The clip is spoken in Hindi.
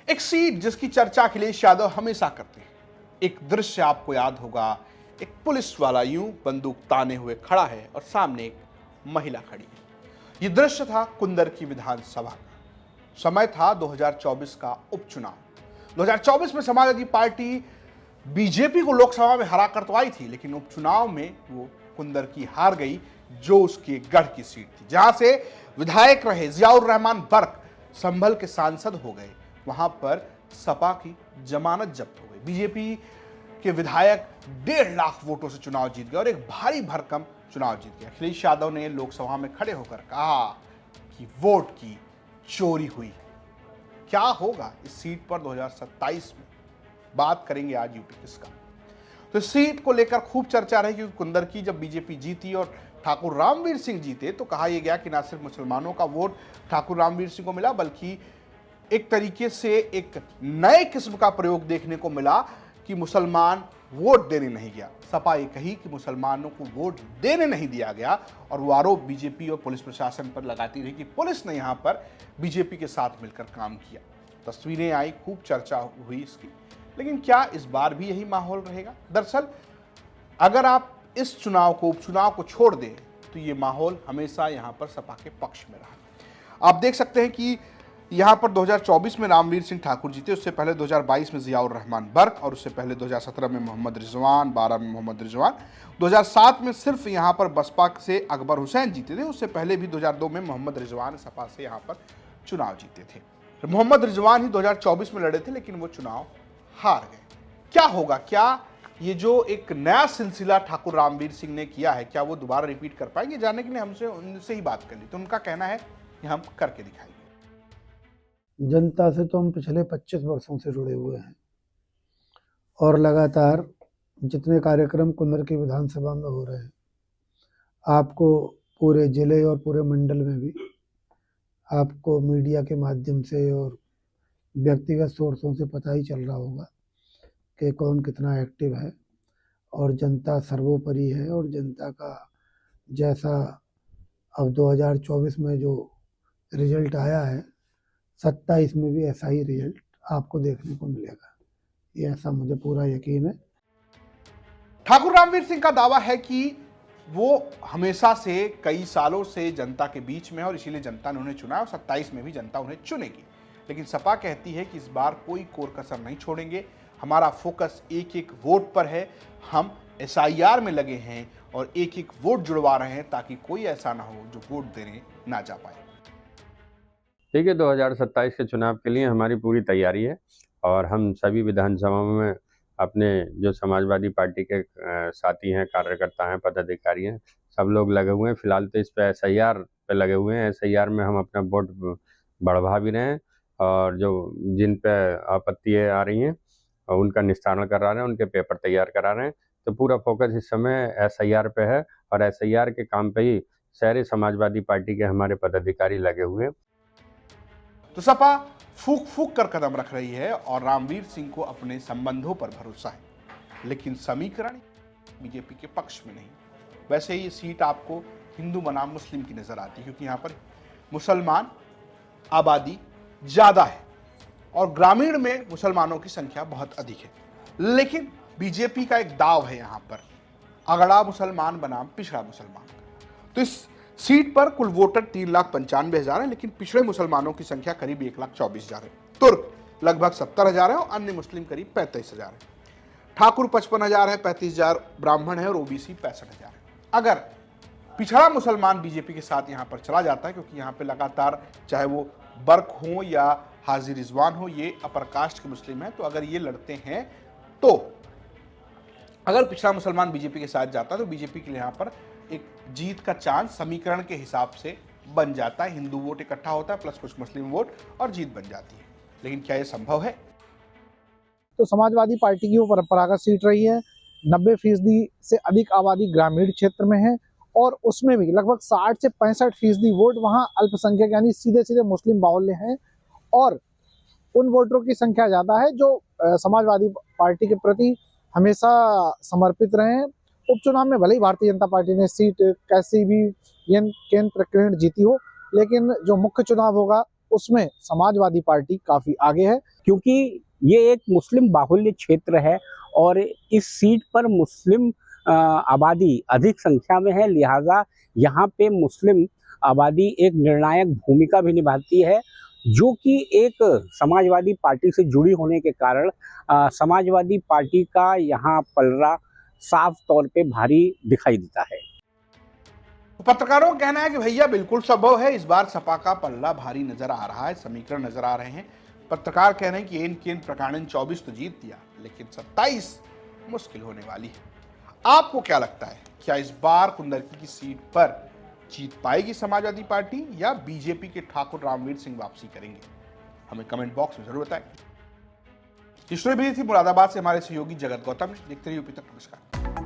एक सीट जिसकी चर्चा अखिलेश यादव हमेशा करते हैं। एक दृश्य आपको याद होगा, एक पुलिस वाला यूं बंदूक ताने हुए खड़ा है और सामने एक महिला खड़ी है। यह दृश्य था कुंदर की विधानसभा का। समय था 2024 का उपचुनाव। 2024 में समाजवादी पार्टी बीजेपी को लोकसभा में हरा कर तो आई थी, लेकिन उपचुनाव में वो कुंदर की हार गई, जो उसके गढ़ की सीट थी, जहां से विधायक रहे जियाउर रहमान बर्क संभल के सांसद हो गए। वहां पर सपा की जमानत जब्त हो गई। बीजेपी के विधायक 1.5 लाख वोटों से चुनाव जीत गए और एक भारी भरकम चुनाव जीत गए। अखिलेश यादव ने लोकसभा में खड़े होकर कहा कि वोट की चोरी हुई। क्या होगा इस सीट पर 2027 में, बात करेंगे आज यूपी किसका। तो इस सीट को लेकर खूब चर्चा रही, क्योंकि कुंदर की जब बीजेपी जीती और ठाकुर रामवीर सिंह जीते तो कहा यह गया कि न सिर्फ मुसलमानों का वोट ठाकुर रामवीर सिंह को मिला, बल्कि एक तरीके से एक नए किस्म का प्रयोग देखने को मिला कि मुसलमान वोट देने नहीं गया। सपा ये कही कि मुसलमानों को वोट देने नहीं दिया गया और वो आरोप बीजेपी और पुलिस प्रशासन पर लगाती रही कि पुलिस ने यहां पर बीजेपी के साथ मिलकर काम किया। तस्वीरें आई, खूब चर्चा हुई इसकी, लेकिन क्या इस बार भी यही माहौल रहेगा? दरअसल अगर आप इस चुनाव को, उपचुनाव को छोड़ दें तो ये माहौल हमेशा यहां पर सपा के पक्ष में रहा। आप देख सकते हैं कि यहां पर 2024 में रामवीर सिंह ठाकुर जीते, उससे पहले 2022 में जियाउर रहमान बर्क, और उससे पहले 2017 में मोहम्मद रिजवान, 12 में मोहम्मद रिजवान, 2007 में सिर्फ यहां पर बसपा से अकबर हुसैन जीते थे। उससे पहले भी 2002 में मोहम्मद रिजवान सपा से यहां पर चुनाव जीते थे। मोहम्मद रिजवान ही 2024 में लड़े थे, लेकिन वो चुनाव हार गए। क्या होगा? क्या ये जो एक नया सिलसिला ठाकुर रामवीर सिंह ने किया है, क्या वो दोबारा रिपीट कर पाएंगे? जानने के लिए हमसे उनसे ही बात कर ली, तो उनका कहना है कि हम करके दिखाएंगे। जनता से तो हम पिछले 25 वर्षों से जुड़े हुए हैं और लगातार जितने कार्यक्रम कुंदर की विधानसभा में हो रहे हैं, आपको पूरे जिले और पूरे मंडल में भी आपको मीडिया के माध्यम से और व्यक्तिगत सोर्सों से पता ही चल रहा होगा कि कौन कितना एक्टिव है और जनता सर्वोपरि है। और जनता का जैसा अब 2024 में जो रिजल्ट आया है, 27 में भी ऐसा ही रिजल्ट आपको देखने को मिलेगा, ये ऐसा मुझे पूरा यकीन है। ठाकुर रामवीर सिंह का दावा है कि वो हमेशा से कई सालों से जनता के बीच में है और इसीलिए जनता ने उन्हें चुना और 27 में भी जनता उन्हें चुनेगी। लेकिन सपा कहती है कि इस बार कोई कोर कसर नहीं छोड़ेंगे, हमारा फोकस एक एक वोट पर है। हम SIR में लगे हैं और एक एक वोट जुड़वा रहे हैं ताकि कोई ऐसा ना हो जो वोट देने ना जा पाए। ठीक है, 2027 के चुनाव के लिए हमारी पूरी तैयारी है और हम सभी विधानसभाओं में अपने जो समाजवादी पार्टी के साथी हैं, कार्यकर्ता हैं, पदाधिकारी हैं, सब लोग लगे हुए हैं। फिलहाल तो इस पे SIR पे लगे हुए हैं। SIR में हम अपना वोट बढ़वा भी रहे हैं और जो जिन पे आपत्तियाँ आ रही हैं उनका निस्तारण करा रहे हैं, उनके पेपर तैयार करा रहे हैं। तो पूरा फोकस इस समय SIR पे है और SIR के काम पे ही सारे समाजवादी पार्टी के हमारे पदाधिकारी लगे हुए हैं। तो सपा फूक फूक कर कदम रख रही है और रामवीर सिंह को अपने संबंधों पर भरोसा है, लेकिन समीकरण बीजेपी के पक्ष में नहीं। वैसे ही ये सीट आपको हिंदू बनाम मुस्लिम की नजर आती है, क्योंकि यहाँ पर मुसलमान आबादी ज्यादा है और ग्रामीण में मुसलमानों की संख्या बहुत अधिक है। लेकिन बीजेपी का एक दाव है यहाँ पर, अगड़ा मुसलमान बनाम पिछड़ा मुसलमान। तो इस सीट पर कुल वोटर 3,95,000 है, लेकिन पिछड़े मुसलमानों की संख्या करीब 1,24,000 है। तुर्क लगभग 70,000 है और अन्य मुस्लिम करीब 35,000 है। ठाकुर 55,000 है, 35,000 ब्राह्मण है और OBC 65,000 है। अगर पिछड़ा मुसलमान बीजेपी के साथ यहाँ पर चला जाता है, क्योंकि यहाँ पे लगातार चाहे वो बर्क हो या हाजी रिजवान हो, ये अपर कास्ट के मुस्लिम हैं, तो अगर ये लड़ते हैं तो अगर पिछड़ा मुसलमान बीजेपी के साथ जाता है तो बीजेपी के लिए यहाँ पर एक जीत का चांस समीकरण के हिसाब से बन जाता है। हिंदू वोट इकट्ठा होता है प्लस कुछ मुस्लिम वोट और जीत बन जाती है। लेकिन क्या यह संभव है? तो समाजवादी पार्टी की वो परंपरागत सीट रही है। 90% से अधिक आबादी ग्रामीण क्षेत्र में है और उसमें भी लगभग 60 से 65% वोट वहाँ अल्पसंख्यक यानी सीधे सीधे मुस्लिम बाहुल्य हैं और उन वोटरों की संख्या ज़्यादा है जो समाजवादी पार्टी के प्रति हमेशा समर्पित रहे हैं। उपचुनाव में भले ही भारतीय जनता पार्टी ने सीट कैसी भी केंद्र प्रकीर्ण जीती हो, लेकिन जो मुख्य चुनाव होगा उसमें समाजवादी पार्टी काफी आगे है, क्योंकि ये एक मुस्लिम बाहुल्य क्षेत्र है और इस सीट पर मुस्लिम आबादी अधिक संख्या में है, लिहाजा यहाँ पे मुस्लिम आबादी एक निर्णायक भूमिका भी निभाती है, जो कि एक समाजवादी पार्टी से जुड़ी होने के कारण समाजवादी पार्टी का यहाँ पलड़ा साफ तौर पे भारी दिखाई देता है। पत्रकारों का कहना है कि भैया बिल्कुल संभव है, इस बार सपा का पल्ला भारी नजर आ रहा है, समीकरण नजर आ रहे हैं। पत्रकार कह रहे हैं कि केन प्रकांड 24 तो जीत दिया, लेकिन 27 मुश्किल होने वाली है। आपको क्या लगता है, क्या इस बार कुंदरकी की सीट पर जीत पाएगी समाजवादी पार्टी या बीजेपी के ठाकुर रामवीर सिंह वापसी करेंगे? हमें कमेंट बॉक्स में जरूर बताएं। ये स्टोरी भेजी थी मुरादाबाद से हमारे सहयोगी जगत गौतम ने। देखते रहिए यूपी तक। नमस्कार।